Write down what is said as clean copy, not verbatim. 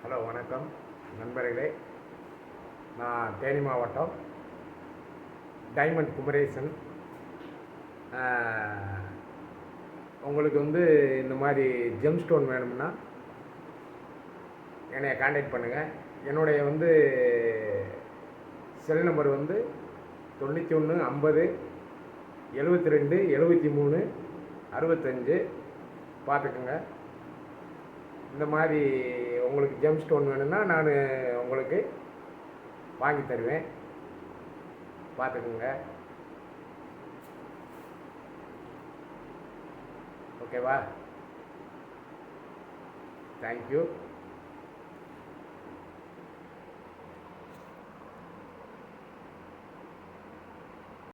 Hello வணக்கம் நண்பர்களே. நான் தேனி மாவட்டம் டைமண்ட் குமரேசன். உங்களுக்கு இந்த மாதிரி ஜெம் ஸ்டோன் வேணும்னா என்னை காண்டாக்ட் பண்ணுங்கள். என்னுடைய செல் நம்பர் 91 50 72 73 65. பார்த்துக்குங்க. இந்த மாதிரி உங்களுக்கு ஜெம் ஸ்டோன் வேணும்னா நான் உங்களுக்கு வாங்கி தருவேன். பார்த்துக்குங்க. ஓகேவா? தேங்க்யூ.